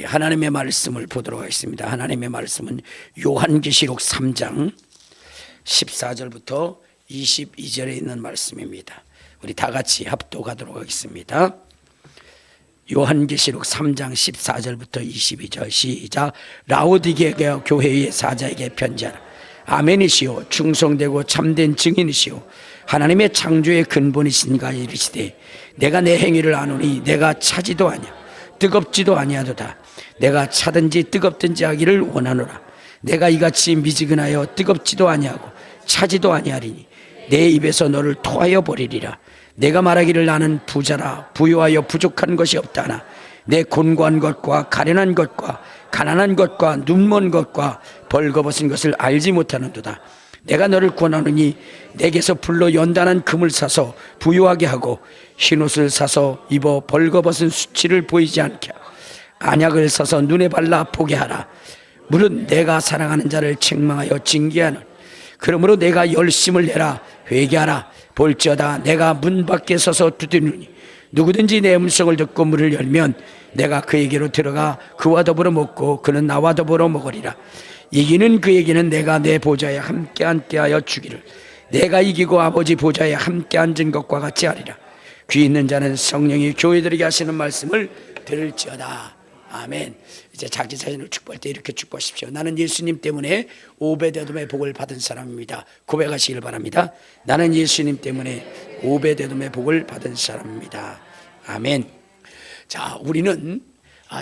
우리 하나님의 말씀을 보도록 하겠습니다. 하나님의 말씀은 요한계시록 3장 14절부터 22절에 있는 말씀입니다. 우리 다 같이 합독하도록 하겠습니다. 요한계시록 3장 14절부터 22절 시작. 라오디게아 교회의 사자에게 편지하라. 아멘이시오 충성되고 참된 증인이시오 하나님의 창조의 근본이신가 이르시되 내가 내 행위를 아노니 내가 차지도 아니야 뜨겁지도 아니하도다. 내가 차든지 뜨겁든지 하기를 원하노라. 내가 이같이 미지근하여 뜨겁지도 아니하고 차지도 아니하리니 내 입에서 너를 토하여 버리리라. 내가 말하기를 나는 부자라 부유하여 부족한 것이 없다나 내 곤고한 것과 가련한 것과 가난한 것과 눈먼 것과 벌거벗은 것을 알지 못하는도다. 내가 너를 권하노니 내게서 불로 연단한 금을 사서 부유하게 하고 흰옷을 사서 입어 벌거벗은 수치를 보이지 않게 하고 안약을 사서 눈에 발라 보게 하라. 물은 내가 사랑하는 자를 책망하여 징계하는 그러므로 내가 열심을 내라 회개하라. 볼지어다 내가 문 밖에 서서 두드리니 누구든지 내 음성을 듣고 문을 열면 내가 그에게로 들어가 그와 더불어 먹고 그는 나와 더불어 먹으리라. 이기는 그에게는 내가 내 보좌에 함께 앉게하여 주기를 내가 이기고 아버지 보좌에 함께 앉은 것과 같이 하리라. 귀 있는 자는 성령이 교회들에게 하시는 말씀을 들을지어다. 아멘. 이제 자기 자신을 축복할 때 이렇게 축복하십시오. 나는 예수님 때문에 오베데돔의 복을 받은 사람입니다. 고백하시길 바랍니다. 나는 예수님 때문에 오베데돔의 복을 받은 사람입니다. 아멘. 자, 우리는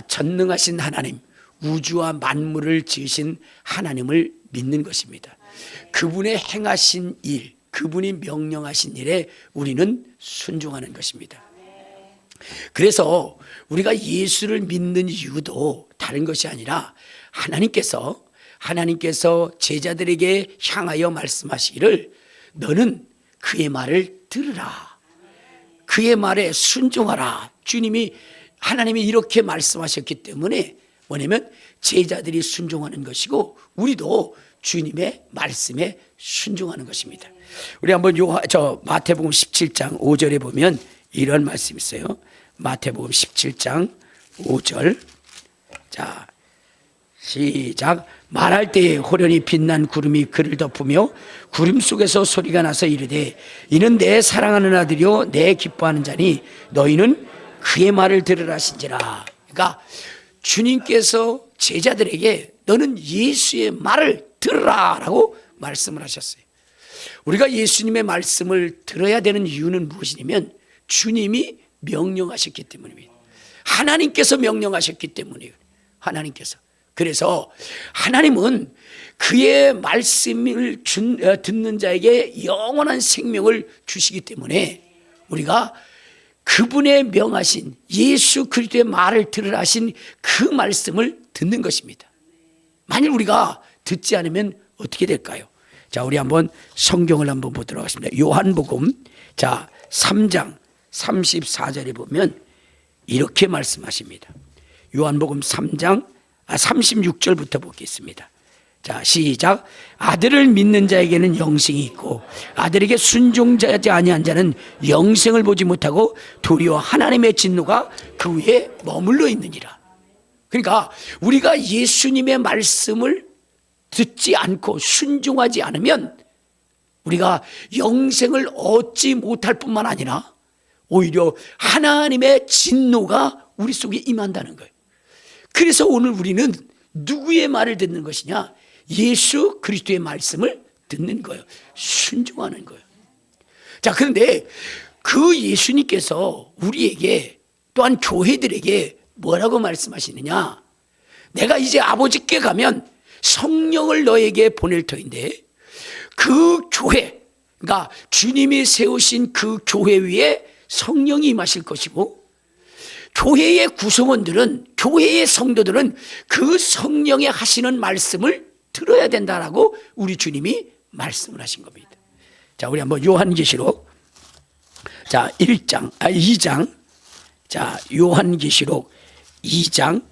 전능하신 하나님, 우주와 만물을 지으신 하나님을 믿는 것입니다. 그분의 행하신 일, 그분이 명령하신 일에 우리는 순종하는 것입니다. 그래서 우리가 예수를 믿는 이유도 다른 것이 아니라 하나님께서 제자들에게 향하여 말씀하시기를 너는 그의 말을 들으라. 그의 말에 순종하라. 하나님이 이렇게 말씀하셨기 때문에 뭐냐면 제자들이 순종하는 것이고 우리도 주님의 말씀에 순종하는 것입니다. 우리 한번 마태복음 17장 5절에 보면 이런 말씀이 있어요. 마태복음 17장 5절. 자, 시작. 말할 때에 호련히 빛난 구름이 그를 덮으며 구름 속에서 소리가 나서 이르되 이는 내 사랑하는 아들이요 내 기뻐하는 자니 너희는 그의 말을 들으라 하신지라. 그러니까 주님께서 제자들에게 너는 예수의 말을 들으라 라고 말씀을 하셨어요. 우리가 예수님의 말씀을 들어야 되는 이유는 무엇이냐면 주님이 명령하셨기 때문입니다. 하나님께서 명령하셨기 때문이에요. 하나님께서. 그래서 하나님은 그의 말씀을 듣는 자에게 영원한 생명을 주시기 때문에 우리가 그분의 명하신 예수 그리스도의 말을 들으라 하신 그 말씀을 듣는 것입니다. 만일 우리가 듣지 않으면 어떻게 될까요? 자, 우리 한번 성경을 한번 보도록 하겠습니다. 요한복음 3장 34절에 보면 이렇게 말씀하십니다. 요한복음 3장 36절부터 보겠습니다. 자, 시작. 아들을 믿는 자에게는 영생이 있고 아들에게 순종하지 아니한 자는 영생을 보지 못하고 도리어 하나님의 진노가 그 위에 머물러 있느니라. 그러니까 우리가 예수님의 말씀을 듣지 않고 순종하지 않으면 우리가 영생을 얻지 못할 뿐만 아니라 오히려 하나님의 진노가 우리 속에 임한다는 거예요. 그래서 오늘 우리는 누구의 말을 듣는 것이냐? 예수 그리스도의 말씀을 듣는 거예요. 순종하는 거예요. 자, 그런데 그 예수님께서 우리에게 또한 교회들에게 뭐라고 말씀하시느냐? 내가 이제 아버지께 가면 성령을 너에게 보낼 터인데 그 교회, 그러니까 주님이 세우신 그 교회 위에 성령이 임하실 것이고 교회의 구성원들은, 교회의 성도들은 그 성령이 하시는 말씀을 들어야 된다라고 우리 주님이 말씀을 하신 겁니다. 자, 우리 한번 요한계시록 2장. 자, 요한계시록 2장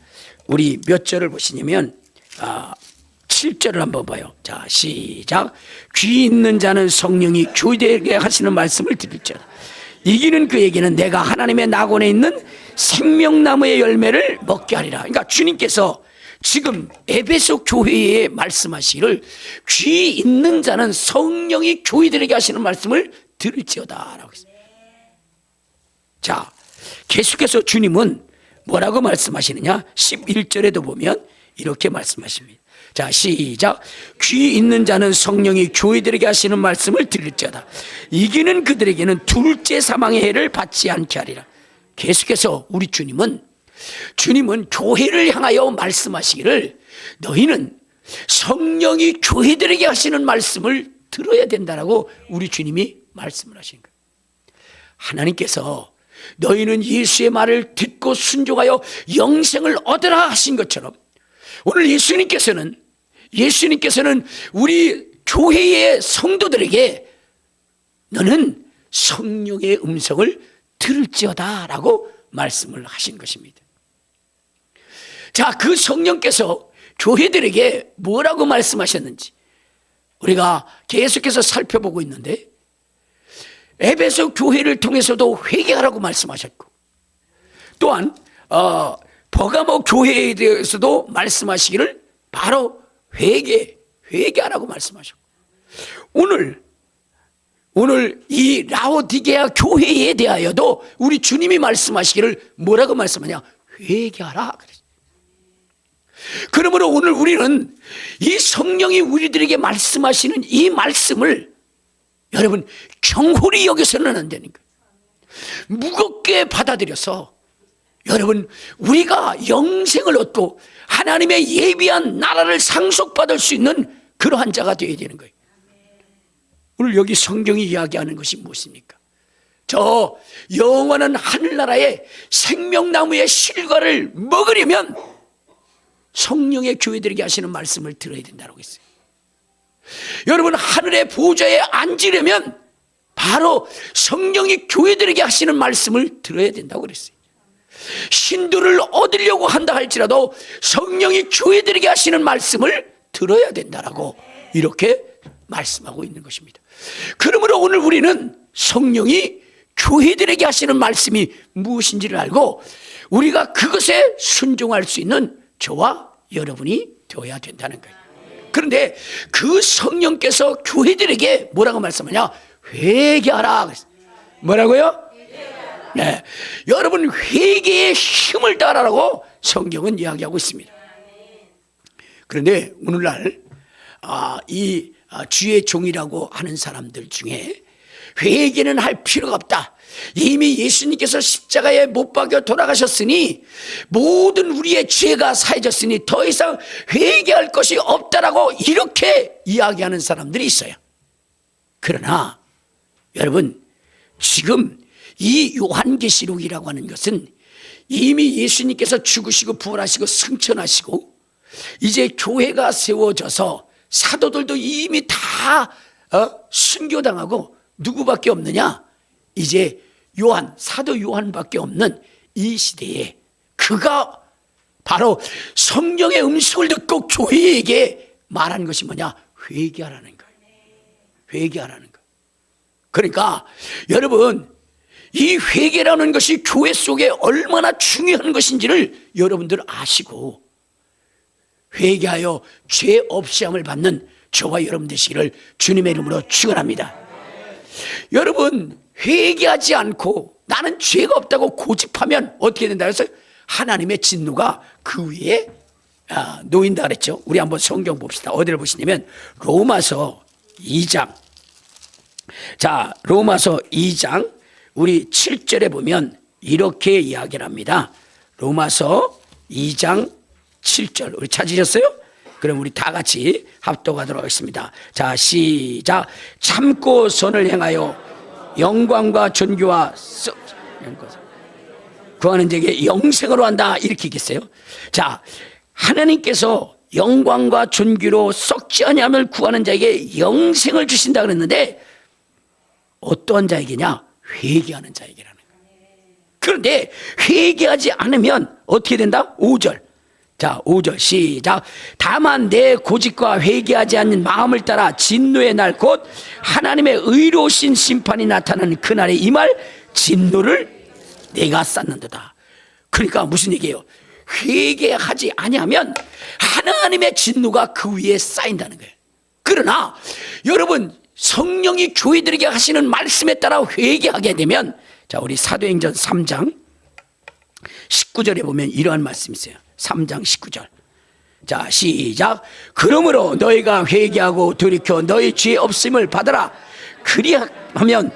우리 몇 절을 보시냐면 7절을 한번 봐요. 자, 시작. 귀 있는 자는 성령이 교회에게 하시는 말씀을 들을지어다. 이기는 그에게는 내가 하나님의 낙원에 있는 생명나무의 열매를 먹게 하리라. 그러니까 주님께서 지금 에베소 교회에 말씀하시기를 귀 있는 자는 성령이 교회들에게 하시는 말씀을 들을지어다 라고 했어요. 자, 계속해서 주님은 뭐라고 말씀하시느냐? 11절에도 보면 이렇게 말씀하십니다. 자, 시작. 귀 있는 자는 성령이 교회들에게 하시는 말씀을 들을지어다. 이기는 그들에게는 둘째 사망의 해를 받지 않게 하리라. 계속해서 우리 주님은 교회를 향하여 말씀하시기를 너희는 성령이 교회들에게 하시는 말씀을 들어야 된다라고 우리 주님이 말씀을 하신 거예요. 하나님께서 너희는 예수의 말을 듣고 순종하여 영생을 얻으라 하신 것처럼 오늘 예수님께서는 우리 교회의 성도들에게 너는 성령의 음성을 들을지어다 라고 말씀을 하신 것입니다. 자, 그 성령께서 교회들에게 뭐라고 말씀하셨는지 우리가 계속해서 살펴보고 있는데 에베소 교회를 통해서도 회개하라고 말씀하셨고 또한 버가모 교회에 대해서도 말씀하시기를 바로 회개하라고 말씀하셨고 오늘 이 라오디게아 교회에 대하여도 우리 주님이 말씀하시기를 뭐라고 말씀하냐? 회개하라. 그러므로 오늘 우리는 이 성령이 우리들에게 말씀하시는 이 말씀을 여러분 경홀히 여겨서는 안 되는 거예요. 무겁게 받아들여서 여러분 우리가 영생을 얻고 하나님의 예비한 나라를 상속받을 수 있는 그러한 자가 되어야 되는 거예요. 오늘 여기 성경이 이야기하는 것이 무엇입니까? 저 영원한 하늘나라의 생명나무의 실과를 먹으려면 성령의 교회들에게 하시는 말씀을 들어야 된다고 했어요. 여러분 하늘의 보좌에 앉으려면 바로 성령이 교회들에게 하시는 말씀을 들어야 된다고 그랬어요. 신도를 얻으려고 한다 할지라도 성령이 교회들에게 하시는 말씀을 들어야 된다라고 이렇게 말씀하고 있는 것입니다. 그러므로 오늘 우리는 성령이 교회들에게 하시는 말씀이 무엇인지를 알고 우리가 그것에 순종할 수 있는 저와 여러분이 되어야 된다는 거예요. 그런데 그 성령께서 교회들에게 뭐라고 말씀하냐? 회개하라. 뭐라고요? 네, 여러분 회개의 힘을 따라라고 성경은 이야기하고 있습니다. 그런데 오늘날 이 주의 종이라고 하는 사람들 중에 회개는 할 필요가 없다. 이미 예수님께서 십자가에 못 박여 돌아가셨으니 모든 우리의 죄가 사해졌으니 더 이상 회개할 것이 없다라고 이렇게 이야기하는 사람들이 있어요. 그러나 여러분 지금 이 요한계시록이라고 하는 것은 이미 예수님께서 죽으시고 부활하시고 승천하시고 이제 교회가 세워져서 사도들도 이미 다 순교당하고 누구밖에 없느냐? 이제 사도 요한밖에 없는 이 시대에 그가 바로 성령의 음성을 듣고 교회에게 말한 것이 뭐냐? 회개하라는 거예요. 회개하라는 거예요. 그러니까 여러분 이 회개라는 것이 교회 속에 얼마나 중요한 것인지를 여러분들 아시고 회개하여 죄 없이 함을 받는 저와 여러분 되시기를 주님의 이름으로 축원합니다. 여러분 회개하지 않고 나는 죄가 없다고 고집하면 어떻게 된다 그랬어요? 하나님의 진노가 그 위에 놓인다 그랬죠. 우리 한번 성경 봅시다. 어디를 보시냐면 로마서 2장. 자, 로마서 2장 우리 7절에 보면 이렇게 이야기를 합니다. 로마서 2장 7절 우리 찾으셨어요? 그럼 우리 다 같이 합독하도록 하겠습니다. 자, 시작. 참고 선을 행하여 영광과 존귀와 구하는 자에게 영생으로 한다 이렇게 있겠어요. 자, 하나님께서 영광과 존귀로 썩지 아니함을 구하는 자에게 영생을 주신다 그랬는데 어떠한 자에게냐? 회개하는 자에게라는 거예요. 그런데 회개하지 않으면 어떻게 된다? 5절. 자, 5절 시작. 다만 내 고집과 회개하지 않는 마음을 따라 진노의 날 곧 하나님의 의로우신 심판이 나타나는 그날에 임할 진노를 내가 쌓는도다. 그러니까 무슨 얘기예요? 회개하지 아니하면 하나님의 진노가 그 위에 쌓인다는 거예요. 그러나 여러분, 성령이 교회들에게 하시는 말씀에 따라 회개하게 되면, 자, 우리 사도행전 3장 19절에 보면 이러한 말씀이 있어요. 3장 19절. 자, 시작. 그러므로 너희가 회개하고 돌이켜 너희 죄 없음을 받아라. 그리하면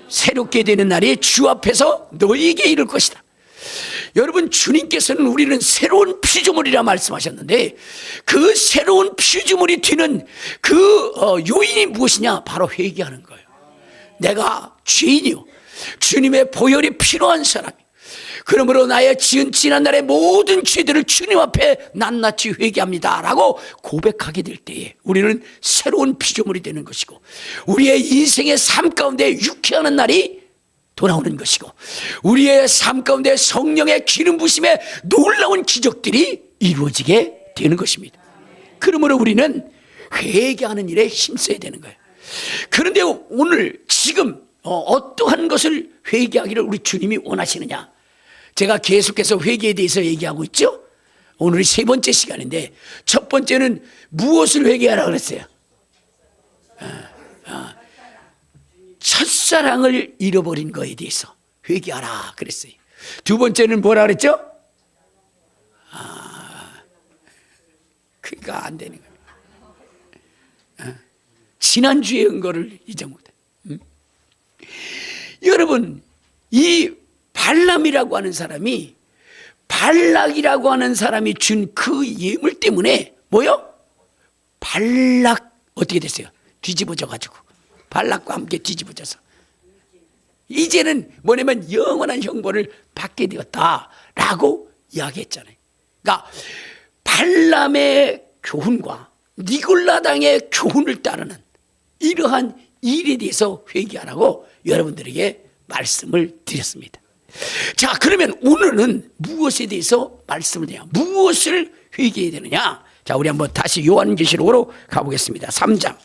새롭게 되는 날이 주 앞에서 너희에게 이를 것이다. 여러분, 주님께서는 우리는 새로운 피조물이라 말씀하셨는데, 그 새로운 피조물이 되는 그 요인이 무엇이냐? 바로 회개하는 거예요. 내가 죄인이요, 주님의 보혈이 필요한 사람이, 그러므로 나의 지난 날의 모든 죄들을 주님 앞에 낱낱이 회개합니다 라고 고백하게 될 때에 우리는 새로운 피조물이 되는 것이고, 우리의 인생의 삶 가운데 유쾌하는 날이 돌아오는 것이고, 우리의 삶 가운데 성령의 기름 부심에 놀라운 기적들이 이루어지게 되는 것입니다. 그러므로 우리는 회개하는 일에 힘써야 되는 거예요. 그런데 오늘 지금 어떠한 것을 회개하기를 우리 주님이 원하시느냐? 제가 계속해서 회개에 대해서 얘기하고 있죠. 오늘이 세 번째 시간인데, 첫 번째는 무엇을 회개하라 그랬어요? 첫사랑을 잃어버린 거에 대해서 회개하라 그랬어요. 두 번째는 뭐라 그랬죠? 그러니까 안 되는 거예요. 지난주에 한 거를 잊어먹다. 여러분, 이 발람이라고 하는 사람이, 발락이라고 하는 사람이 준 그 예물 때문에 뭐요? 발락 어떻게 됐어요? 뒤집어져 가지고, 발락과 함께 뒤집어져서 이제는 뭐냐면 영원한 형벌을 받게 되었다라고 이야기했잖아요. 그러니까 발람의 교훈과 니골라당의 교훈을 따르는 이러한 일에 대해서 회개하라고 여러분들에게 말씀을 드렸습니다. 자, 그러면 오늘은 무엇에 대해서 말씀을 드냐? 무엇을 회개해야 되느냐? 자, 우리 한번 다시 요한계시록으로 가보겠습니다. 3장.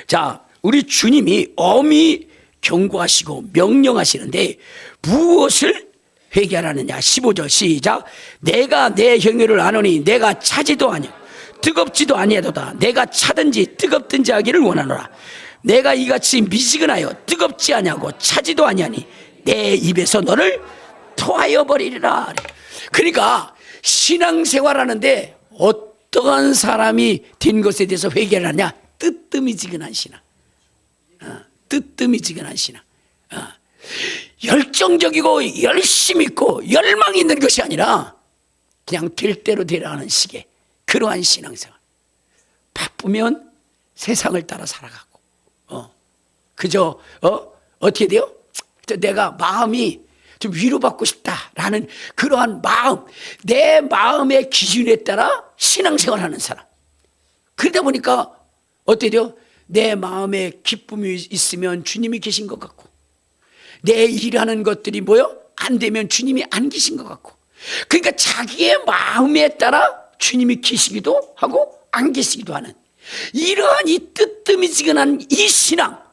자, 우리 주님이 엄히 경고하시고 명령하시는데 무엇을 회개하라느냐? 15절 시작. 내가 내 형유를 아노니 내가 차지도 아니오 뜨겁지도 아니하도다. 내가 차든지 뜨겁든지 하기를 원하노라. 내가 이같이 미지근하여 뜨겁지 아니하고 차지도 아니하니 내 입에서 너를 토하여 버리리라. 그러니까 신앙생활하는데 어떠한 사람이 된 것에 대해서 회개를 하냐? 뜨뜨미지근한 신앙. 뜨뜨미지근한 신앙. 열정적이고 열심 있고 열망이 있는 것이 아니라 그냥 될 대로 되라 하는 식의 그러한 신앙생활. 바쁘면 세상을 따라 살아가고, 그저 어떻게 돼요? 내가 마음이 좀 위로받고 싶다라는 그러한 마음, 내 마음의 기준에 따라 신앙생활하는 사람. 그러다 보니까 어떻게 돼요? 내 마음에 기쁨이 있으면 주님이 계신 것 같고, 내 일하는 것들이 뭐요? 안 되면 주님이 안 계신 것 같고, 그러니까 자기의 마음에 따라 주님이 계시기도 하고 안 계시기도 하는 이러한 이 뜨뜨미지근한 이 신앙,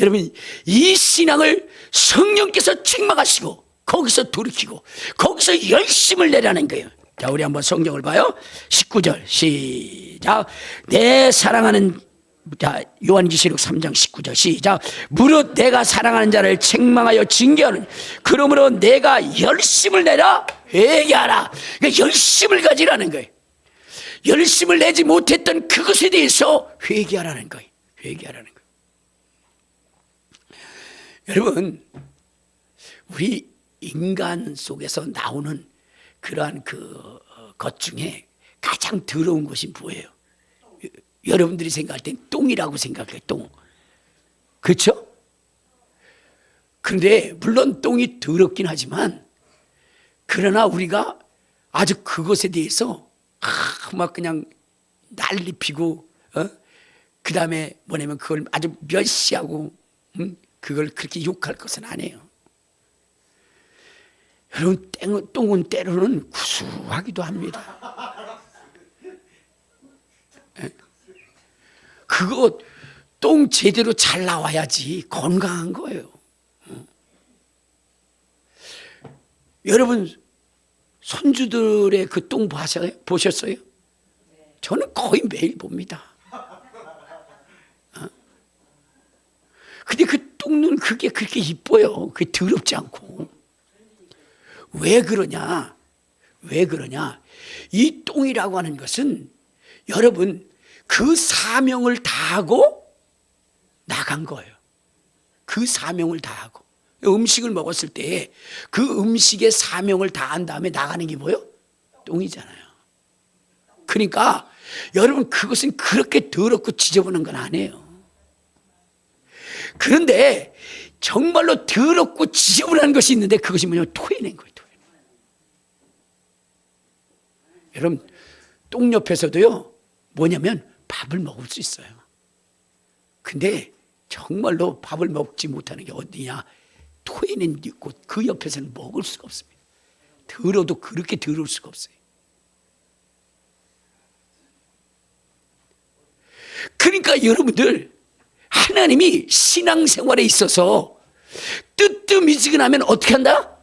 여러분, 이 신앙을 성령께서 책망하시고 거기서 돌이키고 거기서 열심을 내라는 거예요. 자, 우리 한번 성경을 봐요. 19절 시작. 내 사랑하는, 자, 요한계시록 3장 19절 시작. 무릇 내가 사랑하는 자를 책망하여 징계하는, 그러므로 내가 열심을 내라 회개하라. 그러니까 열심을 가지라는 거예요. 열심을 내지 못했던 그것에 대해서 회개하라는 거예요. 회개하라는 거예요. 여러분, 우리 인간 속에서 나오는 그러한 그 것 중에 가장 더러운 것이 뭐예요? 여러분들이 생각할 땐 똥이라고 생각해요. 똥. 그렇죠? 그런데 물론 똥이 더럽긴 하지만, 그러나 우리가 아주 그것에 대해서 막 그냥 난리 피고, 그 다음에 뭐냐면 그걸 아주 멸시하고, 그걸 그렇게 욕할 것은 아니에요. 여러분, 똥은 때로는 구수하기도 합니다. 그거 똥 제대로 잘 나와야지 건강한 거예요. 여러분 손주들의 그 똥 보셨어요? 저는 거의 매일 봅니다. 근데 그 똥은 그게 그렇게 이뻐요. 그게 더럽지 않고. 왜 그러냐? 왜 그러냐? 이 똥이라고 하는 것은 여러분 그 사명을 다하고 나간 거예요. 그 사명을 다하고. 음식을 먹었을 때 그 음식의 사명을 다한 다음에 나가는 게 뭐예요? 똥이잖아요. 그러니까 여러분 그것은 그렇게 더럽고 지저분한 건 아니에요. 그런데 정말로 더럽고 지저분한 것이 있는데 그것이 뭐냐면 토해낸 거예요. 토해낸. 여러분 똥 옆에서도요 뭐냐면 밥을 먹을 수 있어요. 근데 정말로 밥을 먹지 못하는 게 어디냐? 토해낸 곳 그 옆에서는 먹을 수가 없습니다. 더러도 그렇게 더러울 수가 없어요. 그러니까 여러분들 하나님이 신앙생활에 있어서 뜨뜻미지근하면 어떻게 한다?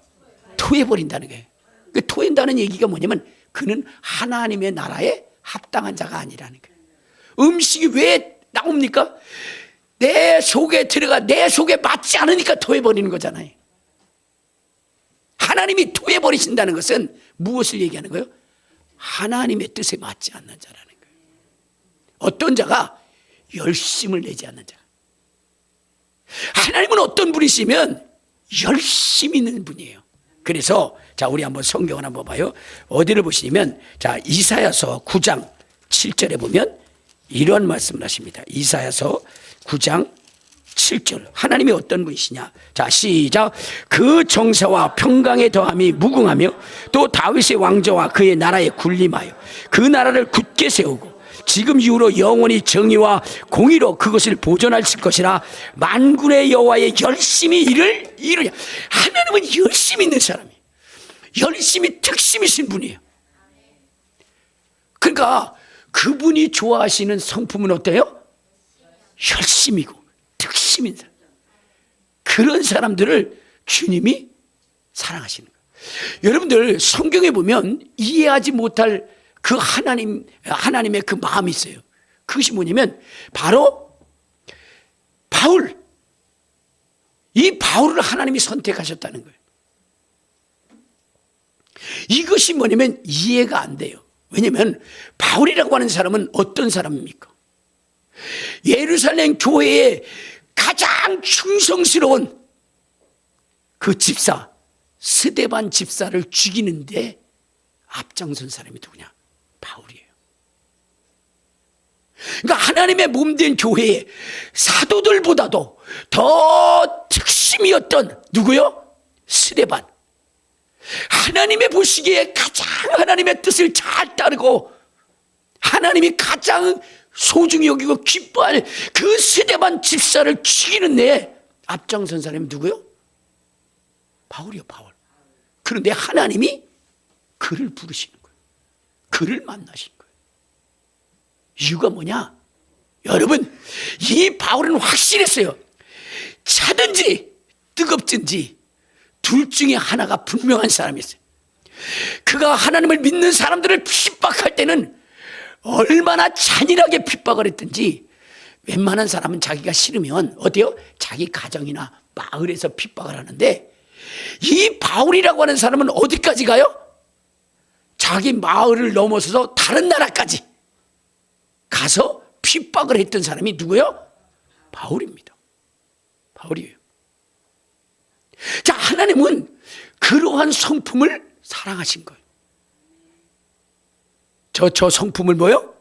토해버린다는 거예요. 그 토한다는 얘기가 뭐냐면 그는 하나님의 나라에 합당한 자가 아니라는 거예요. 음식이 왜 나옵니까? 내 속에 들어가 내 속에 맞지 않으니까 토해버리는 거잖아요. 하나님이 토해버리신다는 것은 무엇을 얘기하는 거예요? 하나님의 뜻에 맞지 않는 자라는 거예요. 어떤 자가 열심을 내지 않는 자. 하나님은 어떤 분이시면 열심히 있는 분이에요. 그래서 자 우리 한번 성경을 한번 봐요. 어디를 보시냐면 자 이사야서 9장 7절에 보면 이런 말씀을 하십니다. 이사야서 9장 7절 하나님이 어떤 분이시냐. 자 시작. 그 정사와 평강의 더함이 무궁하며 또 다윗의 왕좌와 그의 나라에 군림하여 그 나라를 굳게 세우고 지금 이후로 영원히 정의와 공의로 그것을 보존하실 것이라. 만군의 여호와의 열심히 이루냐. 하나님은 열심히 있는 사람이에요. 열심히 특심이신 분이에요. 그러니까 그분이 좋아하시는 성품은 어때요? 열심이고 특심인 사람. 그런 사람들을 주님이 사랑하시는 거예요. 여러분들 성경에 보면 이해하지 못할 그 하나님의 그 마음이 있어요. 그것이 뭐냐면 바로 바울. 이 바울을 하나님이 선택하셨다는 거예요. 이것이 뭐냐면 이해가 안 돼요. 왜냐하면 바울이라고 하는 사람은 어떤 사람입니까? 예루살렘 교회의 가장 충성스러운 그 집사 스데반 집사를 죽이는데 앞장선 사람이 누구냐? 바울이에요. 그러니까 하나님의 몸된 교회의 사도들보다도 더 특심이었던 누구요? 스데반. 하나님의 보시기에 가장 하나님의 뜻을 잘 따르고 하나님이 가장 소중히 여기고 기뻐할 그 스데반 집사를 죽이는 데 앞장선 사람이 누구요? 바울이요. 바울. 그런데 하나님이 그를 부르시는 거예요. 그를 만나신 거예요. 이유가 뭐냐? 여러분 이 바울은 확실했어요. 차든지 뜨겁든지 둘 중에 하나가 분명한 사람이었어요. 그가 하나님을 믿는 사람들을 핍박할 때는 얼마나 잔인하게 핍박을 했든지 웬만한 사람은 자기가 싫으면 어때요? 자기 가정이나 마을에서 핍박을 하는데 이 바울이라고 하는 사람은 어디까지 가요? 자기 마을을 넘어서서 다른 나라까지 가서 핍박을 했던 사람이 누구요? 바울입니다. 바울이에요. 자, 하나님은 그러한 성품을 사랑하신 거예요. 저 성품을 뭐요?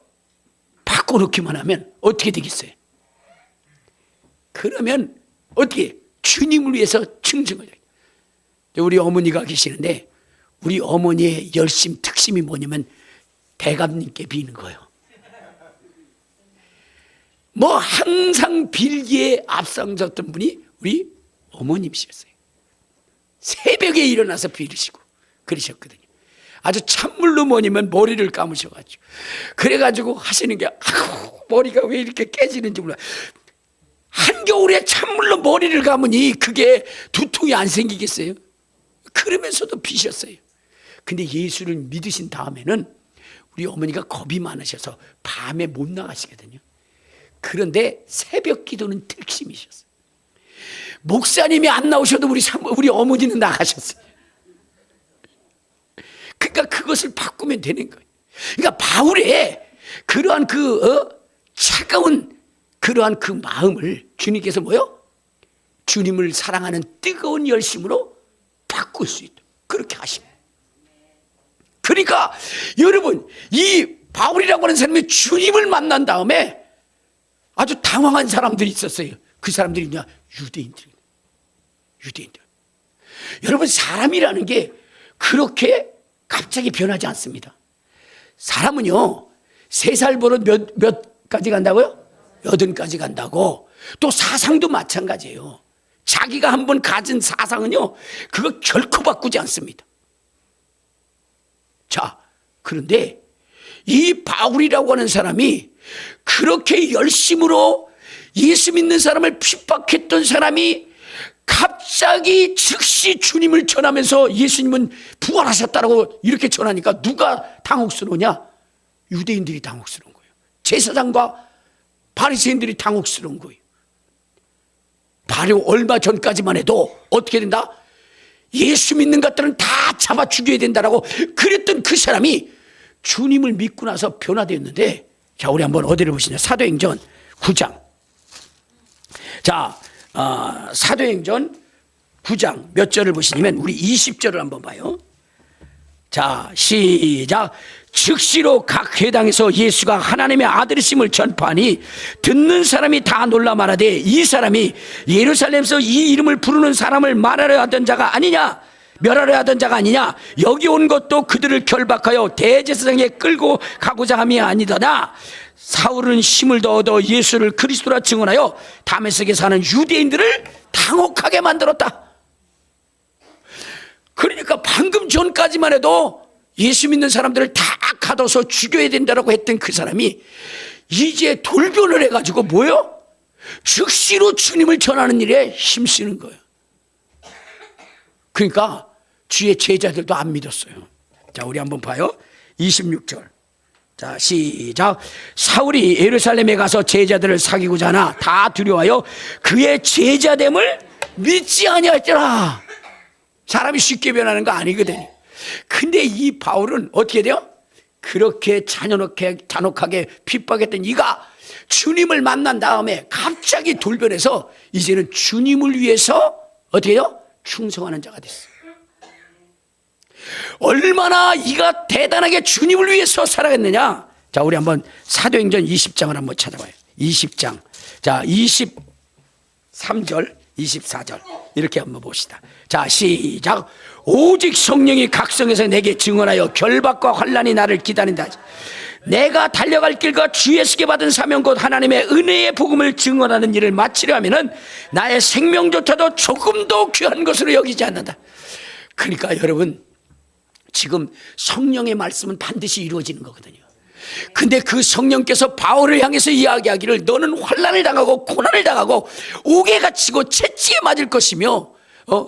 바꿔놓기만 하면 어떻게 되겠어요? 그러면 어떻게 주님을 위해서 충성을 해요. 우리 어머니가 계시는데 우리 어머니의 열심 특심이 뭐냐면 대감님께 비는 거예요. 뭐 항상 빌기에 앞장섰던 분이 우리 어머님이셨어요. 새벽에 일어나서 빌으시고 그러셨거든요. 아주 찬물로 뭐냐면 머리를 감으셔가지고 그래가지고 하시는 게 머리가 왜 이렇게 깨지는지 몰라. 한겨울에 찬물로 머리를 감으니 그게 두통이 안 생기겠어요? 그러면서도 비셨어요. 근데 예수를 믿으신 다음에는 우리 어머니가 겁이 많으셔서 밤에 못 나가시거든요. 그런데 새벽 기도는 특심이셨어요. 목사님이 안 나오셔도 우리 어머니는 나가셨어요. 그러니까 그것을 바꾸면 되는 거예요. 그러니까 바울의 그러한 차가운 그러한 그 마음을 주님께서 뭐요? 주님을 사랑하는 뜨거운 열심으로 바꿀 수 있도록 그렇게 하십니다. 그러니까 여러분, 이 바울이라고 하는 사람이 주님을 만난 다음에 아주 당황한 사람들이 있었어요. 그 사람들이 뭐냐? 유대인들. 여러분, 사람이라는 게 그렇게 갑자기 변하지 않습니다. 사람은요, 3살 버릇 몇 가지 간다고요? 80가지 간다고. 또 사상도 마찬가지예요. 자기가 한번 가진 사상은요, 그거 결코 바꾸지 않습니다. 자, 그런데 이 바울이라고 하는 사람이 그렇게 열심으로 예수 믿는 사람을 핍박했던 사람이 갑자기 즉시 주님을 전하면서 예수님은 부활하셨다고 이렇게 전하니까 누가 당혹스러우냐? 유대인들이 당혹스러운 거예요. 제사장과 바리새인들이 당혹스러운 거예요. 바로 얼마 전까지만 해도 어떻게 된다? 예수 믿는 것들은 다 잡아 죽여야 된다라고 그랬던 그 사람이 주님을 믿고 나서 변화되었는데, 자, 우리 한번 어디를 보시냐? 사도행전 9장. 자, 사도행전 9장 몇 절을 보시냐면 우리 20절을 한번 봐요. 자, 시작. 즉시로 각 회당에서 예수가 하나님의 아들이심을 전파하니 듣는 사람이 다 놀라 말하되, 이 사람이 예루살렘에서 이 이름을 부르는 사람을 말하려 하던 자가 아니냐, 멸하려 하던 자가 아니냐. 여기 온 것도 그들을 결박하여 대제사장에 끌고 가고자 함이 아니더나 사울은 힘을 더 얻어 예수를 그리스도라 증언하여 다메섹에 사는 유대인들을 당혹하게 만들었다. 그러니까 방금 전까지만 해도 예수 믿는 사람들을 다 가둬서 죽여야 된다고 했던 그 사람이 이제 돌변을 해가지고 뭐요? 즉시로 주님을 전하는 일에 힘쓰는 거예요. 그러니까 주의 제자들도 안 믿었어요. 자, 우리 한번 봐요. 26절. 자, 시작. 사울이 예루살렘에 가서 제자들을 사귀고자 하나 다 두려워하여 그의 제자됨을 믿지 아니하였더라. 사람이 쉽게 변하는 거 아니거든요. 근데 이 바울은 어떻게 돼요? 그렇게 잔혹하게 핍박했던 이가 주님을 만난 다음에 갑자기 돌변해서 이제는 주님을 위해서 어떻게 해요? 충성하는 자가 됐어요. 얼마나 이가 대단하게 주님을 위해서 살아갔느냐. 자, 우리 한번 사도행전 20장을 한번 찾아봐요. 20장. 자, 23절, 24절 이렇게 한번 봅시다. 자, 시작. 오직 성령이 각성해서 내게 증언하여 결박과 환난이 나를 기다린다. 내가 달려갈 길과 주 예수께 받은 사명 곧 하나님의 은혜의 복음을 증언하는 일을 마치려 하면은 나의 생명조차도 조금도 귀한 것으로 여기지 않는다. 그러니까 여러분, 지금 성령의 말씀은 반드시 이루어지는 거거든요. 근데 그 성령께서 바울을 향해서 이야기하기를 너는 환난을 당하고 고난을 당하고 옥에 갇히고 채찍에 맞을 것이며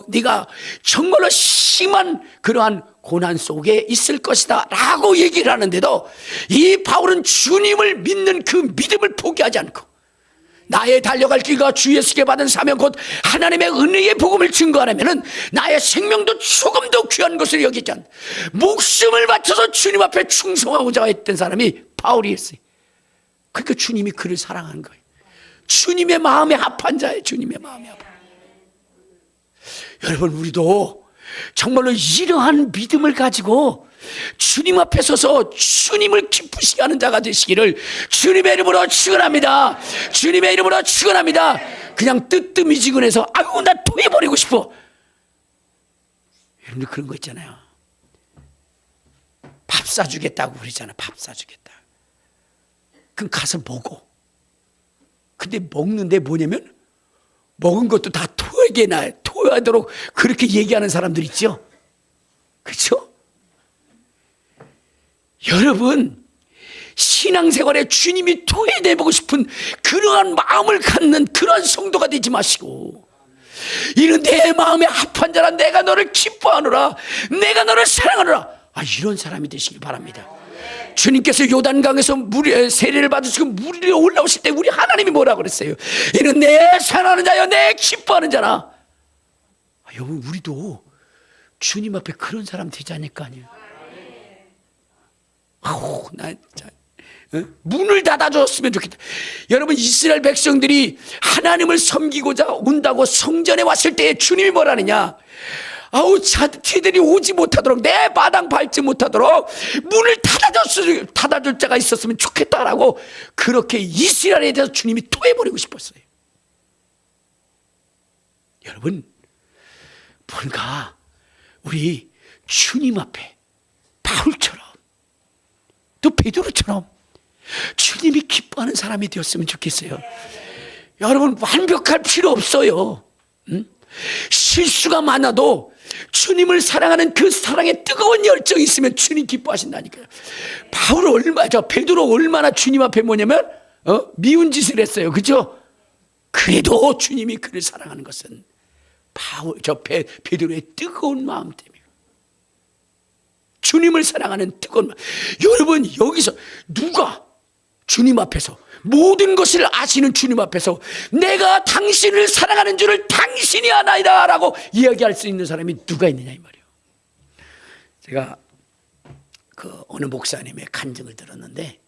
네가 정말로 심한 그러한 고난 속에 있을 것이다 라고 얘기를 하는데도 이 바울은 주님을 믿는 그 믿음을 포기하지 않고 나의 달려갈 길과 주 예수께 받은 사명 곧 하나님의 은혜의 복음을 증거하려면 나의 생명도 조금도 귀한 것을 여기지 않는다. 목숨을 바쳐서 주님 앞에 충성하고자 했던 사람이 바울이었어요. 그러니까 주님이 그를 사랑하는 거예요. 주님의 마음에 합한 자예요. 주님의 마음에 합한. 여러분, 우리도 정말로 이러한 믿음을 가지고 주님 앞에 서서 주님을 기쁘시게 하는 자가 되시기를 주님의 이름으로 축원합니다. 주님의 이름으로 축원합니다. 그냥 뜨뜻미지근해서 아이고 나 토해버리고 싶어. 여러분들 그런 거 있잖아요. 밥 사주겠다고 그러잖아. 밥 사주겠다. 그럼 가서 먹어. 근데 먹는데 뭐냐면 먹은 것도 다 토하도록 그렇게 얘기하는 사람들 있죠. 그렇죠? 여러분, 신앙생활에 주님이 토해내보고 싶은 그러한 마음을 갖는 그러한 성도가 되지 마시고 이는 내 마음에 합한 자라. 내가 너를 기뻐하노라. 내가 너를 사랑하노라. 이런 사람이 되시길 바랍니다. 주님께서 요단강에서 세례를 받으시고 물 위에 올라오실 때 우리 하나님이 뭐라고 그랬어요? 이는 내 사랑하는 자여, 내 기뻐하는 자라. 여러분, 우리도 주님 앞에 그런 사람 되지 않을 거 아니에요. 나 진짜 문을 닫아줬으면 좋겠다. 여러분, 이스라엘 백성들이 하나님을 섬기고자 온다고 성전에 왔을 때 주님이 뭐라느냐? 자들이 오지 못하도록, 내 마당 밟지 못하도록 문을 닫아줄 자가 있었으면 좋겠다라고, 그렇게 이스라엘에 대해서 주님이 토해버리고 싶었어요. 여러분, 뭔가 우리 주님 앞에 바울처럼 또 베드로처럼 주님이 기뻐하는 사람이 되었으면 좋겠어요. 여러분, 완벽할 필요 없어요. 실수가 많아도 주님을 사랑하는 그 사랑에 뜨거운 열정이 있으면 주님 기뻐하신다니까요. 베드로 얼마나 주님 앞에 뭐냐면 미운 짓을 했어요. 그죠? 그래도 주님이 그를 사랑하는 것은 베드로의 뜨거운 마음 때문에, 주님을 사랑하는 뜨거운 마음. 여러분, 여기서 누가 주님 앞에서, 모든 것을 아시는 주님 앞에서 내가 당신을 사랑하는 줄을 당신이 아나이다 라고 이야기할 수 있는 사람이 누가 있느냐 이 말이에요. 제가 어느 목사님의 간증을 들었는데,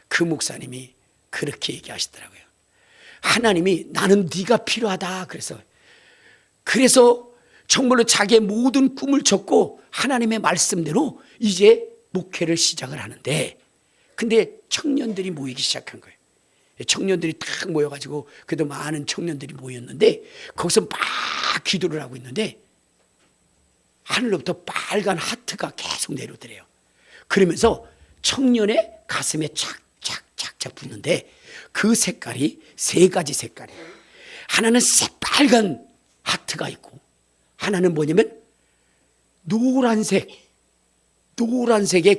그 목사님이 그렇게 얘기하시더라고요. 하나님이 나는 네가 필요하다 그래서 정말로 자기의 모든 꿈을 접고 하나님의 말씀대로 이제 목회를 시작을 하는데, 근데 청년들이 모이기 시작한 거예요. 청년들이 딱 모여가지고, 그래도 많은 청년들이 모였는데 거기서 막 기도를 하고 있는데 하늘로부터 빨간 하트가 계속 내려오더래요. 그러면서 청년의 가슴에 착착착착 붙는데, 그 색깔이 세 가지 색깔이에요. 하나는 새빨간 하트가 있고, 하나는 뭐냐면 노란색의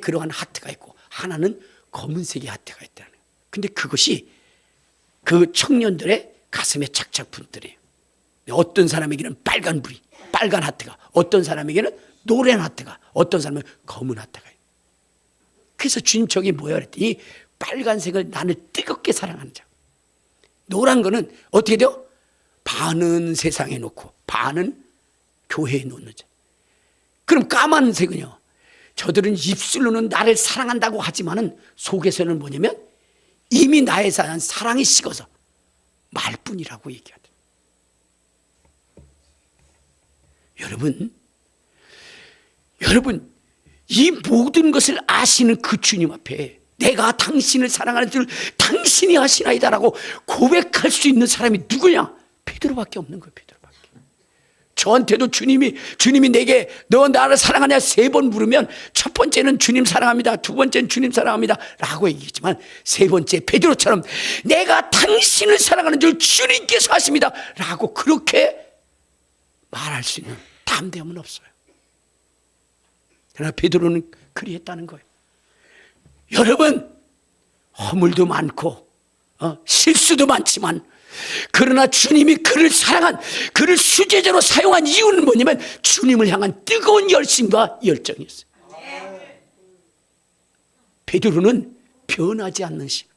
그러한 하트가 있고, 하나는 검은색의 하트가 있다는 거예요. 근데 그것이 그 청년들의 가슴에 착착 붙더래요. 어떤 사람에게는 빨간 하트가, 어떤 사람에게는 노란 하트가, 어떤 사람은 검은 하트가. 그래서 주님 저게 뭐야 그랬더니, 빨간색을 나를 뜨겁게 사랑하는 자, 노란 거는 어떻게 돼요? 반은 세상에 놓고 반은 교회에 놓는 자. 그럼 까만색은요, 저들은 입술로는 나를 사랑한다고 하지만은 속에서는 뭐냐면 이미 나에 대한 사랑이 식어서 말뿐이라고 얘기하더라. 여러분, 이 모든 것을 아시는 그 주님 앞에 내가 당신을 사랑하는 줄 당신이 아시나이다라고 고백할 수 있는 사람이 누구냐? 베드로밖에 없는 거예요. 베드로밖에. 저한테도 주님이 내게 너 나를 사랑하냐 3번 물으면, 첫 번째는 주님 사랑합니다, 두 번째는 주님 사랑합니다 라고 얘기했지만, 세 번째 베드로처럼 내가 당신을 사랑하는 줄 주님께서 아십니다 라고 그렇게 말할 수 있는 담대함은 없어요. 그러나 베드로는 그리했다는 거예요. 여러분, 허물도 많고 실수도 많지만, 그러나 주님이 그를 사랑한, 그를 수제자로 사용한 이유는 뭐냐면 주님을 향한 뜨거운 열심과 열정이었어요. 베드로는 변하지 않는 신,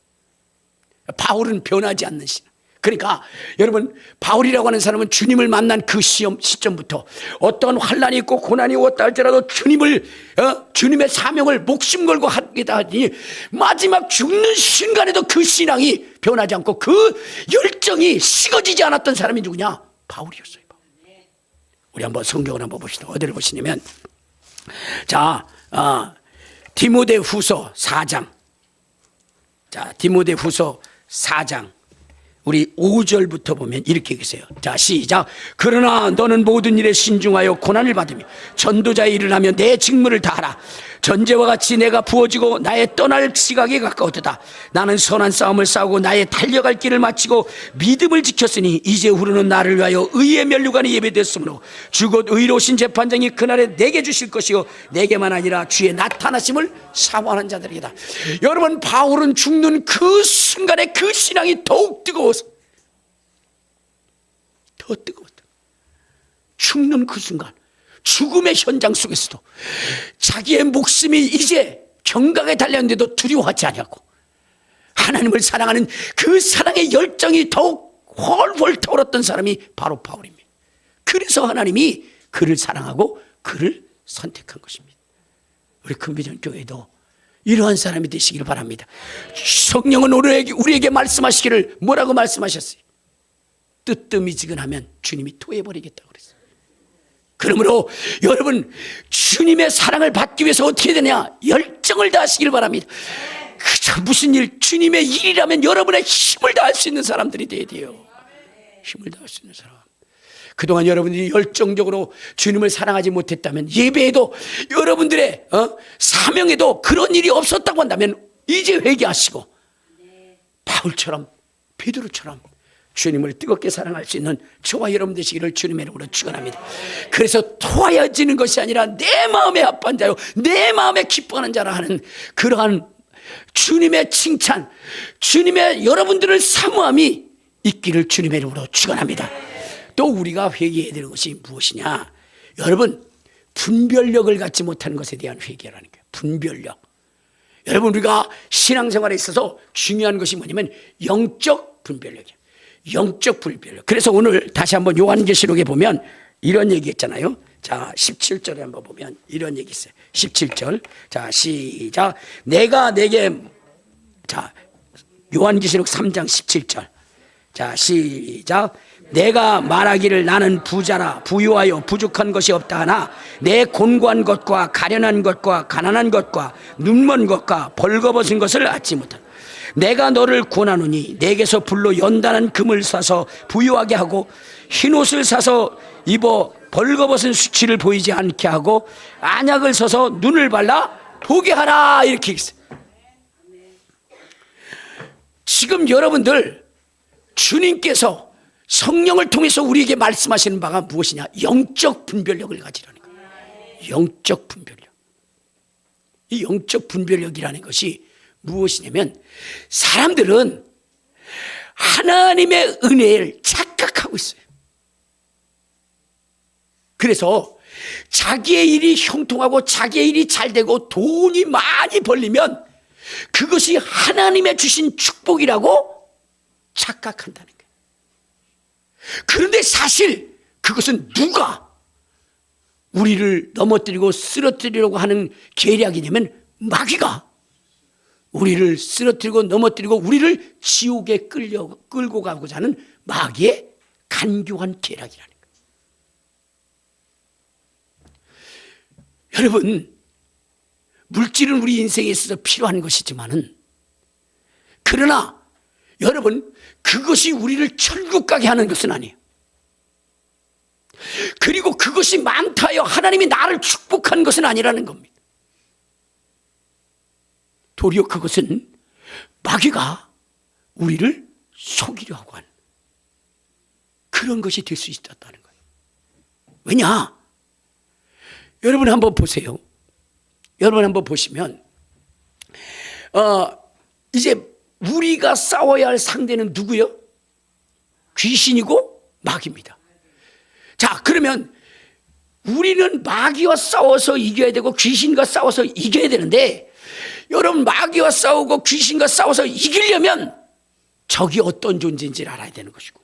바울은 변하지 않는 신. 그러니까 여러분, 바울이라고 하는 사람은 주님을 만난 그 시점부터 어떤 환난이 있고 고난이 왔다 할지라도 주님의 사명을 목숨 걸고 하겠다 하니, 마지막 죽는 순간에도 그 신앙이 변하지 않고 그 열정이 식어지지 않았던 사람이 누구냐? 바울이었어요. 우리 한번 성경을 한번 봅시다. 어디를 보시냐면, 디모데후서 4장. 디모데후서 4장 우리 5절부터 보면 이렇게 계세요. 자, 시작. 그러나 너는 모든 일에 신중하여 고난을 받으며 전도자의 일을 하며 내 직무를 다하라. 전제와 같이 내가 부어지고 나의 떠날 시각이 가까웠도다. 나는 선한 싸움을 싸우고 나의 달려갈 길을 마치고 믿음을 지켰으니 이제 후로는 나를 위하여 의의 면류관이 예배됐으므로 주 곧 의로우신 재판장이 그날에 내게 주실 것이요 내게만 아니라 주의 나타나심을 사모하는 자들이다. 여러분, 바울은 죽는 그 순간에 그 신앙이 더욱 뜨거워서, 더 뜨거웠다. 죽는 그 순간, 죽음의 현장 속에서도 자기의 목숨이 이제 경각에 달렸는데도 두려워하지 않냐고, 하나님을 사랑하는 그 사랑의 열정이 더욱 훨훨 타오랐던 사람이 바로 바울입니다. 그래서 하나님이 그를 사랑하고 그를 선택한 것입니다. 우리 금비전 교회도 이러한 사람이 되시길 바랍니다. 성령은 우리에게 말씀하시기를 뭐라고 말씀하셨어요? 뜨뜻미지근하면 주님이 토해버리겠다고 그랬어요. 그러므로 여러분, 주님의 사랑을 받기 위해서 어떻게 되냐? 열정을 다하시길 바랍니다. 그저 무슨 일, 주님의 일이라면 여러분의 힘을 다할 수 있는 사람들이 돼야 돼요. 힘을 다할 수 있는 사람. 그동안 여러분들이 열정적으로 주님을 사랑하지 못했다면, 예배에도 여러분들의 사명에도 그런 일이 없었다고 한다면 이제 회개하시고 바울처럼, 베드로처럼 주님을 뜨겁게 사랑할 수 있는 저와 여러분 되시기를 주님의 이름으로 축원합니다. 그래서 토하여지는 것이 아니라 내 마음에 합한 자요, 내 마음에 기뻐하는 자라 하는 그러한 주님의 칭찬, 주님의 여러분들을 사모함이 있기를 주님의 이름으로 축원합니다. 또 우리가 회개해야 되는 것이 무엇이냐? 여러분, 분별력을 갖지 못하는 것에 대한 회개라는 거예요. 분별력. 여러분, 우리가 신앙생활에 있어서 중요한 것이 뭐냐면 영적 분별력이에요. 영적 분별력. 그래서 오늘 다시 한번 요한계시록에 보면 이런 얘기 있잖아요. 자, 17절에 한번 보면 이런 얘기 있어요. 17절. 자, 시작. 내가 내게, 자, 요한계시록 3장 17절. 자, 시작. 내가 말하기를 나는 부자라 부유하여 부족한 것이 없다 하나 내 곤고한 것과 가련한 것과 가난한 것과 눈먼 것과 벌거벗은 것을 얻지 못한다. 내가 너를 권하노니 내게서 불로 연단한 금을 사서 부유하게 하고 흰옷을 사서 입어 벌거벗은 수치를 보이지 않게 하고 안약을 써서 눈을 발라 보게 하라, 이렇게 있어요. 지금 여러분들, 주님께서 성령을 통해서 우리에게 말씀하시는 바가 무엇이냐? 영적 분별력을 가지라는 거예요. 영적 분별력. 이 영적 분별력이라는 것이 무엇이냐면, 사람들은 하나님의 은혜를 착각하고 있어요. 그래서 자기의 일이 형통하고 자기의 일이 잘 되고 돈이 많이 벌리면 그것이 하나님의 주신 축복이라고 착각한다는 거예요. 그런데 사실 그것은 누가 우리를 넘어뜨리고 쓰러뜨리려고 하는 계략이냐면 마귀가 우리를 쓰러뜨리고 넘어뜨리고 우리를 지옥에 끌고 가고자 하는 마귀의 간교한 계략이라는 거예요. 여러분, 물질은 우리 인생에 있어서 필요한 것이지만은, 그러나 여러분, 그것이 우리를 천국 가게 하는 것은 아니에요. 그리고 그것이 많다 하여 하나님이 나를 축복한 것은 아니라는 겁니다. 도리어 그것은 마귀가 우리를 속이려 하고 하는 그런 것이 될 수 있었다는 거예요. 왜냐? 여러분 한번 보세요. 여러분 한번 보시면 이제 우리가 싸워야 할 상대는 누구요? 귀신이고 마귀입니다. 자, 그러면 우리는 마귀와 싸워서 이겨야 되고 귀신과 싸워서 이겨야 되는데, 여러분, 마귀와 싸우고 귀신과 싸워서 이기려면 적이 어떤 존재인지를 알아야 되는 것이고,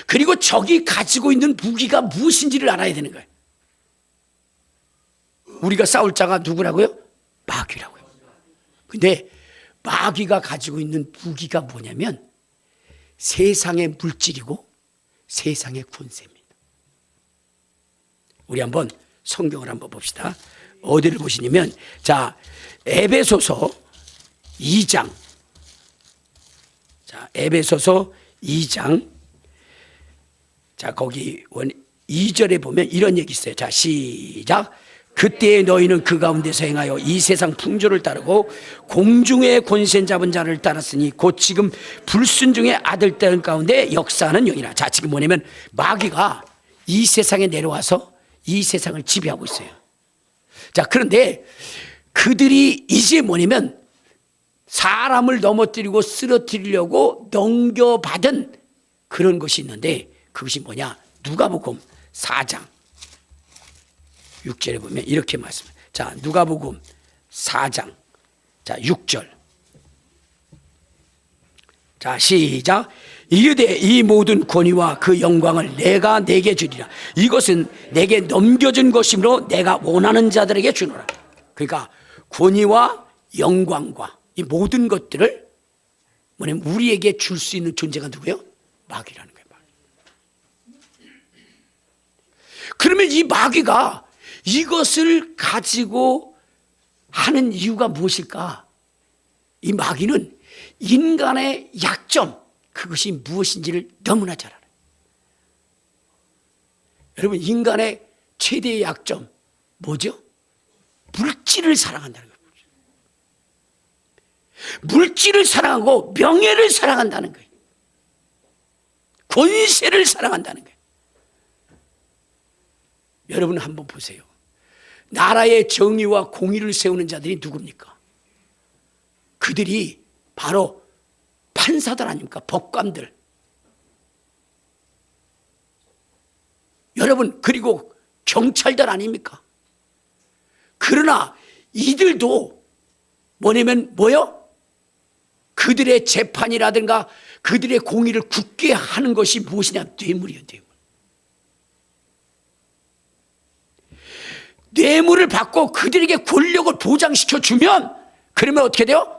그리고 적이 가지고 있는 무기가 무엇인지를 알아야 되는 거예요. 우리가 싸울 자가 누구라고요? 마귀라고요. 근데 마귀가 가지고 있는 무기가 뭐냐면 세상의 물질이고 세상의 권세입니다. 우리 한번 성경을 한번 봅시다. 어디를 보시냐면, 자, 에베소서 2장. 자, 에베소서 2장. 자, 거기 2절에 보면 이런 얘기 있어요. 자, 시작. 그때에 너희는 그 가운데서 행하여 이 세상 풍조를 따르고 공중의 권세 잡은 자를 따랐으니 곧 지금 불순종의 아들들 가운데 역사하는 영이라. 자, 지금 뭐냐면 마귀가 이 세상에 내려와서 이 세상을 지배하고 있어요. 자, 그런데 그들이 이제 뭐냐면 사람을 넘어뜨리고 쓰러뜨리려고 넘겨받은 그런 것이 있는데, 그것이 뭐냐? 누가복음 4장 6절에 보면 이렇게 말씀합니다. 자, 누가복음 4장 자 6절. 자, 시작. 이르되 이 모든 권위와 그 영광을 내가 내게 주리라. 이것은 내게 넘겨준 것이므로 내가 원하는 자들에게 주노라. 그러니까 권위와 영광과 이 모든 것들을 뭐냐면 우리에게 줄 수 있는 존재가 누구예요? 마귀라는 거예요. 마귀. 그러면 이 마귀가 이것을 가지고 하는 이유가 무엇일까? 이 마귀는 인간의 약점, 그것이 무엇인지를 너무나 잘 알아요. 여러분, 인간의 최대의 약점 뭐죠? 물질을 사랑한다는 거예요. 물질을 사랑하고 명예를 사랑한다는 거예요. 권세를 사랑한다는 거예요. 여러분 한번 보세요. 나라의 정의와 공의를 세우는 자들이 누굽니까? 그들이 바로 판사들 아닙니까? 법관들. 여러분, 그리고 경찰들 아닙니까? 그러나 이들도 뭐냐면 뭐요? 그들의 재판이라든가 그들의 공의를 굳게 하는 것이 무엇이냐? 뇌물이요, 뇌물. 뇌물을 받고 그들에게 권력을 보장시켜 주면 그러면 어떻게 돼요?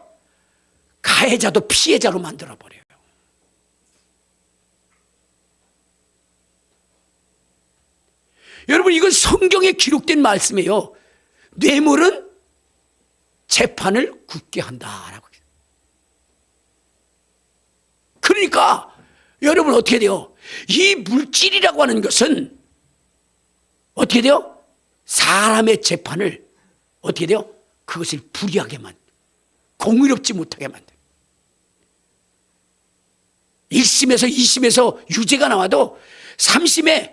가해자도 피해자로 만들어버려요. 여러분, 이건 성경에 기록된 말씀이에요. 뇌물은 재판을 굳게 한다라고. 그러니까 여러분 어떻게 돼요? 이 물질이라고 하는 것은 어떻게 돼요? 사람의 재판을 어떻게 돼요? 그것을 불이하게 만들어요. 공의롭지 못하게 만들어요. 1심에서 2심에서 유죄가 나와도 3심에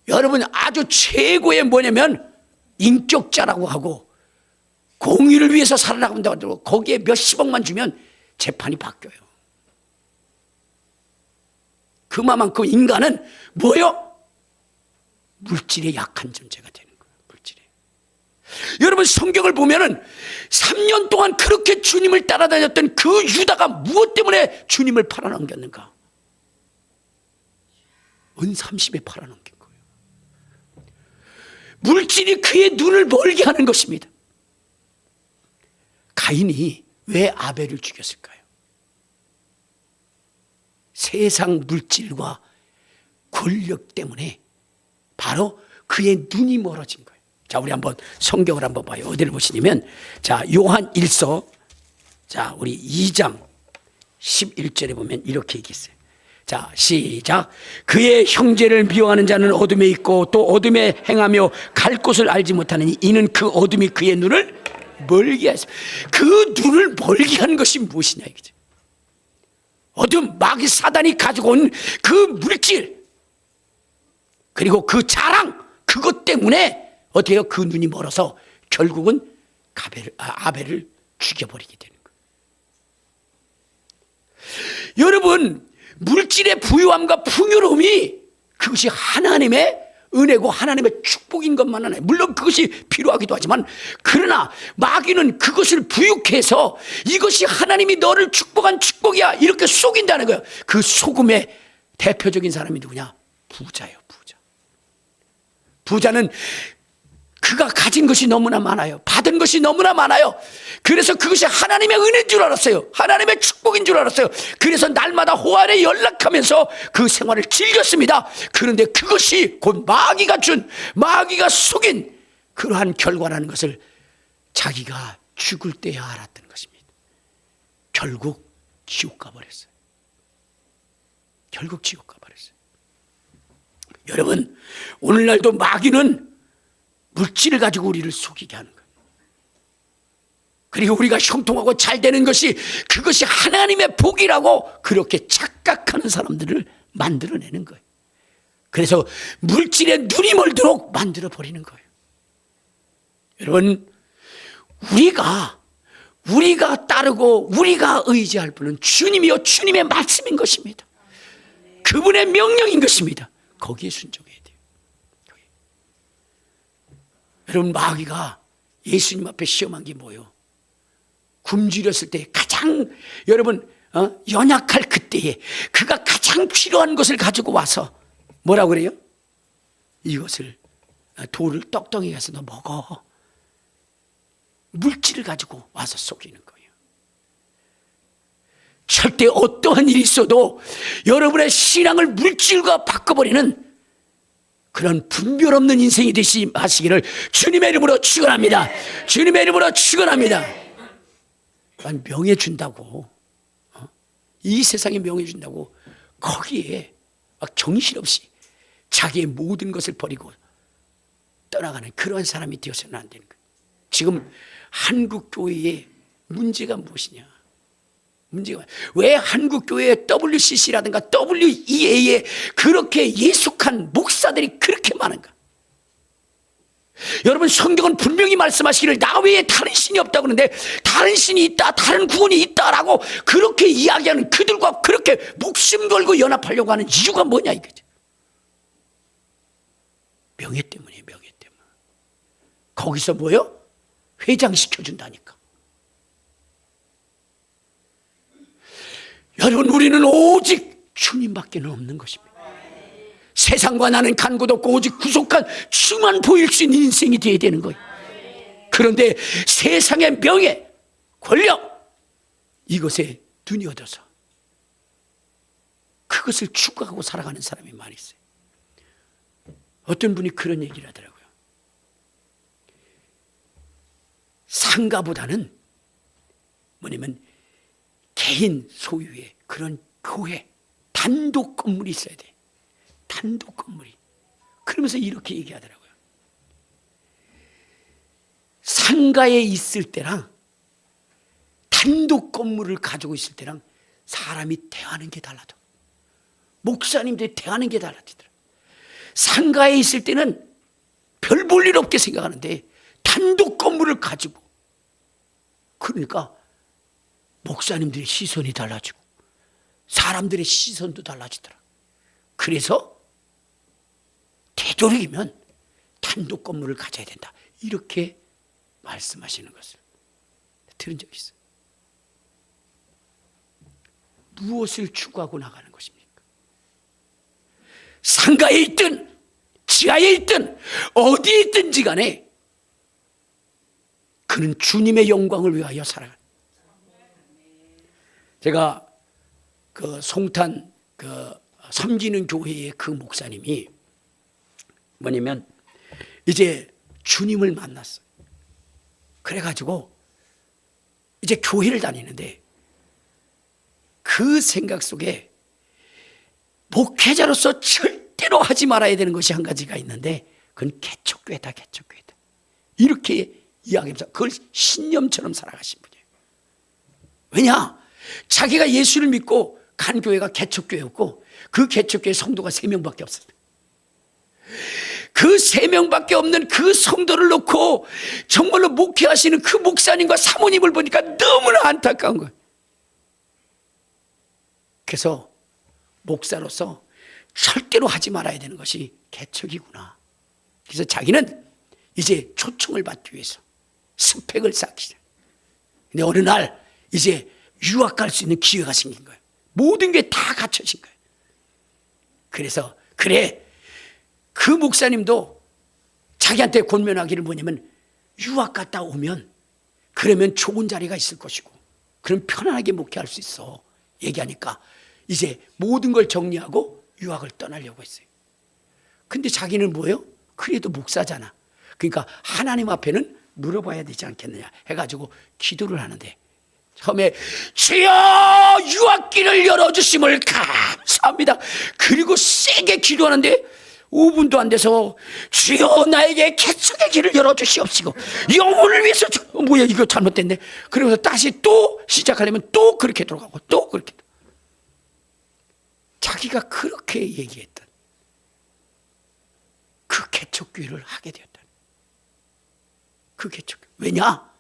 여러분 아주 최고의 뭐냐면 인격자라고 하고 공의를 위해서 살아나간다고 하더라도 거기에 몇십억만 주면 재판이 바뀌어요. 그만큼 인간은 뭐요? 물질에 약한 존재가 되는 거예요. 물질에. 여러분 성경을 보면은 3년 동안 그렇게 주님을 따라다녔던 그 유다가 무엇 때문에 주님을 팔아넘겼는가? 은삼십에 팔아넘긴 거예요. 물질이 그의 눈을 멀게 하는 것입니다. 가인이 왜 아벨을 죽였을까요? 세상 물질과 권력 때문에 바로 그의 눈이 멀어진 거예요. 자, 우리 한번 성경을 한번 봐요. 어디를 보시냐면, 자, 요한 1서, 자, 우리 2장 11절에 보면 이렇게 얘기했어요. 자, 시작. 그의 형제를 미워하는 자는 어둠에 있고 또 어둠에 행하며 갈 곳을 알지 못하느니 이는 그 어둠이 그의 눈을 멀게 하십니다. 그 눈을 멀게 하는 것이 무엇이냐 이거죠. 어둠, 마귀 사단이 가지고 온 그 물질 그리고 그 자랑 그것 때문에 어떻게 해요? 그 눈이 멀어서 결국은 아벨을 죽여버리게 되는 거예요. 여러분 물질의 부유함과 풍요로움이 그것이 하나님의 은혜고 하나님의 축복인 것만은 아니에요. 물론 그것이 필요하기도 하지만 그러나 마귀는 그것을 부욕해서 이것이 하나님이 너를 축복한 축복이야 이렇게 속인다는 거예요. 그 속음의 대표적인 사람이 누구냐? 부자예요. 부자. 부자는 그가 가진 것이 너무나 많아요. 받은 것이 너무나 많아요. 그래서 그것이 하나님의 은혜인 줄 알았어요. 하나님의 축복인 줄 알았어요. 그래서 날마다 호환에 연락하면서 그 생활을 즐겼습니다. 그런데 그것이 곧 마귀가 속인 그러한 결과라는 것을 자기가 죽을 때야 알았던 것입니다. 결국 지옥 가버렸어요. 결국 지옥 가버렸어요. 여러분 오늘날도 마귀는 물질을 가지고 우리를 속이게 하는 거예요. 그리고 우리가 형통하고 잘 되는 것이 그것이 하나님의 복이라고 그렇게 착각하는 사람들을 만들어내는 거예요. 그래서 물질에 눈이 멀도록 만들어버리는 거예요. 여러분 우리가 따르고 우리가 의지할 분은 주님이요 주님의 말씀인 것입니다. 그분의 명령인 것입니다. 거기에 순종해야 돼요. 여러분, 마귀가 예수님 앞에 시험한 게 뭐예요? 굶주렸을 때 가장 여러분 연약할 그때에 그가 가장 필요한 것을 가지고 와서 뭐라고 그래요? 이것을 돌을 떡덩이 가서 너 먹어. 물질을 가지고 와서 속이는 거예요. 절대 어떠한 일이 있어도 여러분의 신앙을 물질과 바꿔버리는 그런 분별 없는 인생이 되시 마시기를 주님의 이름으로 축원합니다. 주님의 이름으로 축원합니다. 명예 준다고, 이 세상에 명예 준다고 거기에 막 정신없이 자기의 모든 것을 버리고 떠나가는 그런 사람이 되어서는 안 되는 거예요. 지금 한국 교회의 문제가 무엇이냐? 문제가 왜 한국 교회의 WCC라든가 WEA에 그렇게 예속한 목사들이 그렇게 많은가? 여러분, 성경은 분명히 말씀하시기를 나 외에 다른 신이 없다고 그러는데 다른 신이 있다, 다른 구원이 있다라고 그렇게 이야기하는 그들과 그렇게 목숨 걸고 연합하려고 하는 이유가 뭐냐 이거죠. 명예 때문이에요. 명예 때문에. 거기서 뭐요? 회장시켜준다니까. 여러분, 우리는 오직 주님밖에 없는 것입니다. 세상과 나는 간 곳 없고 오직 구속한 주만 보일 수 있는 인생이 되어야 되는 거예요. 그런데 세상의 명예, 권력, 이것에 눈이 어두워서 그것을 추구하고 살아가는 사람이 많이 있어요. 어떤 분이 그런 얘기를 하더라고요. 상가보다는 뭐냐면 개인 소유의 그런 교회, 단독 건물이 있어야 돼. 단독 건물이. 그러면서 이렇게 얘기하더라고요. 상가에 있을 때랑 단독 건물을 가지고 있을 때랑 사람이 대하는 게 달라져. 목사님들이 대하는 게 달라지더라고요. 상가에 있을 때는 별 볼 일 없게 생각하는데 단독 건물을 가지고, 그러니까 목사님들의 시선이 달라지고 사람들의 시선도 달라지더라. 그래서 되도록이면 단독 건물을 가져야 된다, 이렇게 말씀하시는 것을 들은 적이 있어요. 무엇을 추구하고 나가는 것입니까? 상가에 있든 지하에 있든 어디에 있든지 간에 그는 주님의 영광을 위하여 살아가는. 제가 그 송탄 그 섬기는 교회의 그 목사님이 뭐냐면 이제 주님을 만났어요. 그래가지고 이제 교회를 다니는데 그 생각 속에 목회자로서 절대로 하지 말아야 되는 것이 한 가지가 있는데 그건 개척교회다, 개척교회다, 이렇게 이야기하면서 그걸 신념처럼 살아가신 분이에요. 왜냐? 자기가 예수를 믿고 간 교회가 개척교회였고 그 개척교회 성도가 3명밖에 없었어요. 그 3명밖에 없는 그 성도를 놓고 정말로 목회하시는 그 목사님과 사모님을 보니까 너무나 안타까운 거예요. 그래서 목사로서 절대로 하지 말아야 되는 것이 개척이구나. 그래서 자기는 이제 초청을 받기 위해서 스펙을 쌓기 시작해요. 근데 어느 날 이제 유학 갈 수 있는 기회가 생긴 거예요. 모든 게 다 갖춰진 거예요. 그래서 그래, 그 목사님도 자기한테 권면하기를 뭐냐면 유학 갔다 오면 그러면 좋은 자리가 있을 것이고 그럼 편안하게 목회할 수 있어 얘기하니까 이제 모든 걸 정리하고 유학을 떠나려고 했어요. 근데 자기는 뭐예요? 그래도 목사잖아. 그러니까 하나님 앞에는 물어봐야 되지 않겠느냐 해가지고 기도를 하는데 처음에 주여 유학길을 열어주심을 감사합니다. 그리고 세게 기도하는데 5분도 안 돼서 주여 나에게 개척의 길을 열어주시옵시고 영혼을 위해서 뭐야 이거 잘못됐네. 그러면서 다시 또 시작하려면 또 그렇게 돌아가고 또 그렇게. 자기가 그렇게 얘기했던 그 개척교회를 하게 되었다. 그 개척교회. 왜냐?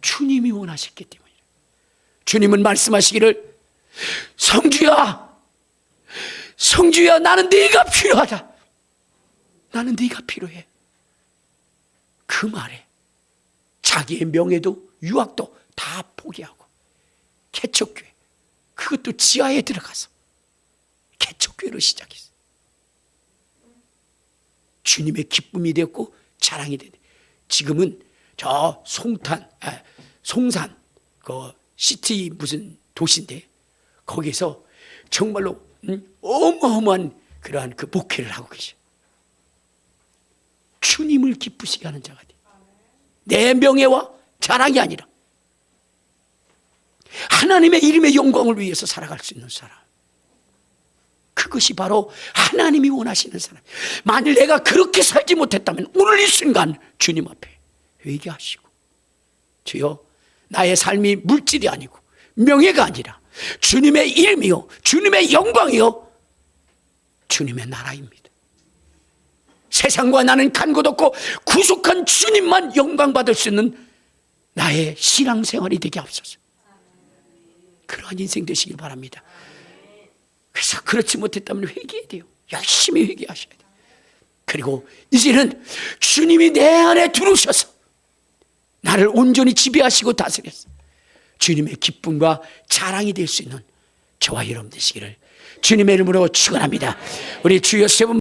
주님이 원하셨기 때문이에요. 주님은 말씀하시기를 성주야, 성주야, 나는 네가 필요하다. 나는 네가 필요해. 그 말에 자기의 명예도 유학도 다 포기하고 개척교회, 그것도 지하에 들어가서 개척교회로 시작했어요. 주님의 기쁨이 되었고 자랑이 되네. 지금은 저 송산 그 시티 무슨 도시인데 거기서 정말로 어마어마한 그러한 그 목회를 하고 계셔. 주님을 기쁘시게 하는 자가 돼. 내 명예와 자랑이 아니라 하나님의 이름의 영광을 위해서 살아갈 수 있는 사람, 그것이 바로 하나님이 원하시는 사람. 만일 내가 그렇게 살지 못했다면 오늘 이 순간 주님 앞에 회개하시고, 주여, 나의 삶이 물질이 아니고 명예가 아니라 주님의 이름이요, 주님의 영광이요, 주님의 나라입니다. 세상과 나는 간 곳 없고 구속한 주님만 영광 받을 수 있는 나의 신앙생활이 되게 하옵소서. 그러한 인생 되시길 바랍니다. 그래서 그렇지 못했다면 회개해야 돼요. 열심히 회개하셔야 돼요. 그리고 이제는 주님이 내 안에 들어오셔서 나를 온전히 지배하시고 다스려서 주님의 기쁨과 자랑이 될 수 있는 저와 여러분 되시기를 주님의 이름으로 축원합니다. 우리 주 여러분